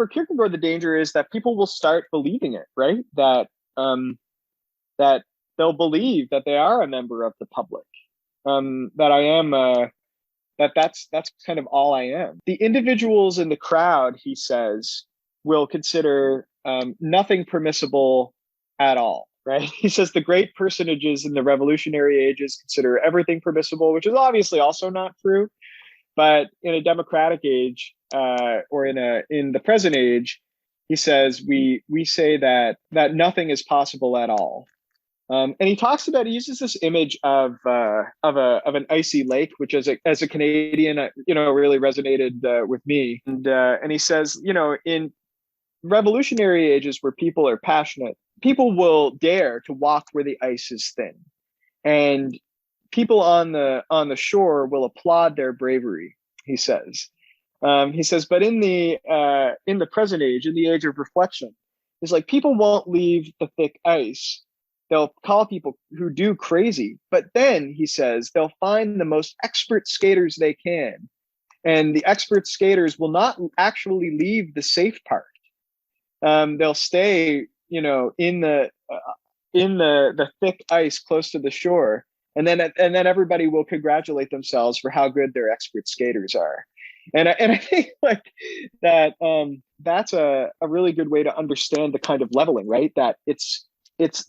for Kierkegaard, the danger is that people will start believing it, right? That they'll believe that they are a member of the public, that I am, that's kind of all I am. The individuals in the crowd, he says, will consider nothing permissible at all, right? He says the great personages in the revolutionary ages consider everything permissible, which is obviously also not true. But in a democratic age, or in the present age, he says we say that nothing is possible at all. And he uses this image of an icy lake, which as a Canadian, really resonated with me. And he says, in revolutionary ages where people are passionate, people will dare to walk where the ice is thin, and people on the shore will applaud their bravery. He says, but in the present age, in the age of reflection, it's like people won't leave the thick ice. They'll call people who do crazy, but then he says they'll find the most expert skaters they can, and the expert skaters will not actually leave the safe part. They'll stay, in the thick ice close to the shore, and then everybody will congratulate themselves for how good their expert skaters are. And I think like that that's a really good way to understand the kind of leveling, right? That it's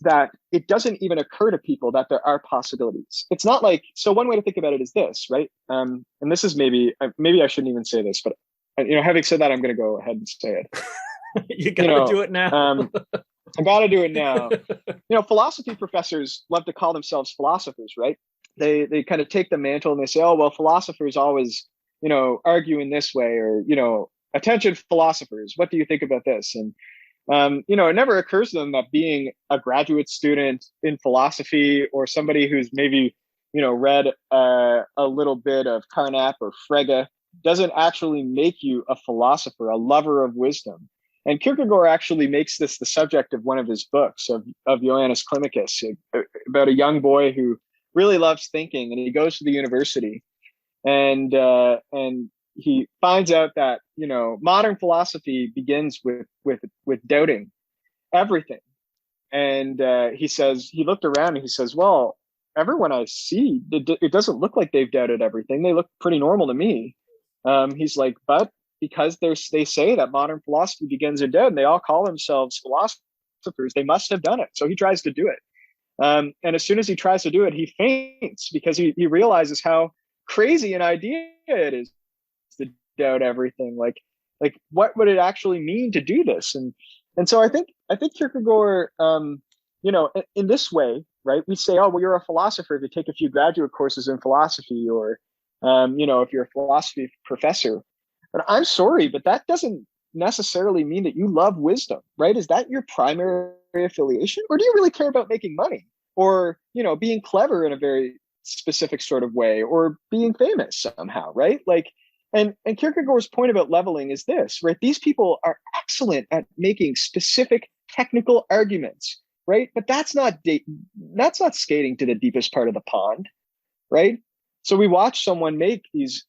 that it doesn't even occur to people that there are possibilities. It's not like, so one way to think about it is this, right? And this is maybe I shouldn't even say this, but having said that, I'm going to go ahead and say it. You gotta do it now. I gotta do it now. Philosophy professors love to call themselves philosophers, right? They kind of take the mantle and they say, oh, well, philosophers always, argue in this way, or, attention philosophers, what do you think about this? And, it never occurs to them that being a graduate student in philosophy, or somebody who's maybe, read a little bit of Carnap or Frege, doesn't actually make you a philosopher, a lover of wisdom. And Kierkegaard actually makes this the subject of one of his books, of Johannes Climacus, about a young boy who really loves thinking, and he goes to the university, and he finds out that modern philosophy begins with doubting everything. And he says, he looked around and he says, well, everyone I see, it doesn't look like they've doubted everything. They look pretty normal to me. He's like, but because they say that modern philosophy begins in doubt, and they all call themselves philosophers, they must have done it. So he tries to do it. And as soon as he tries to do it, he faints, because he realizes how crazy an idea it is to doubt everything. Like what would it actually mean to do this? And so I think Kierkegaard, in this way, right? We say, oh, well, you're a philosopher if you take a few graduate courses in philosophy, or if you're a philosophy professor. But I'm sorry, but that doesn't necessarily mean that you love wisdom, right? Is that your primary affiliation? Or do you really care about making money, or, being clever in a very specific sort of way, or being famous somehow, right? And Kierkegaard's point about leveling is this, right? These people are excellent at making specific technical arguments, right? But that's not skating to the deepest part of the pond, right? So we watch someone make these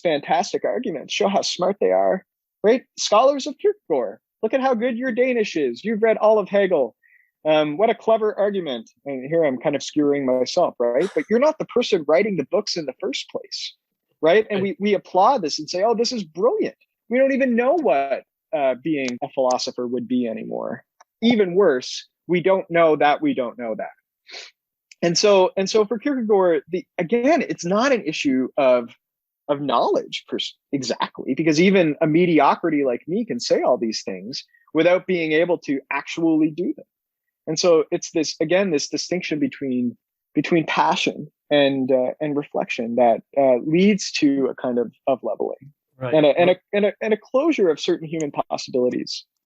fantastic arguments, show how smart they are, right? Scholars of Kierkegaard, look at how good your Danish is. You've read all of Hegel. What a clever argument. And here I'm kind of skewering myself, right? But you're not the person writing the books in the first place, right? And we applaud this and say, oh, this is brilliant. We don't even know what being a philosopher would be anymore. Even worse, we don't know that we don't know that. And so for Kierkegaard, again, it's not an issue of knowledge exactly, because even a mediocrity like me can say all these things without being able to actually do them. And so it's this distinction between passion and reflection that leads to a kind of leveling, right, and a closure of certain human possibilities.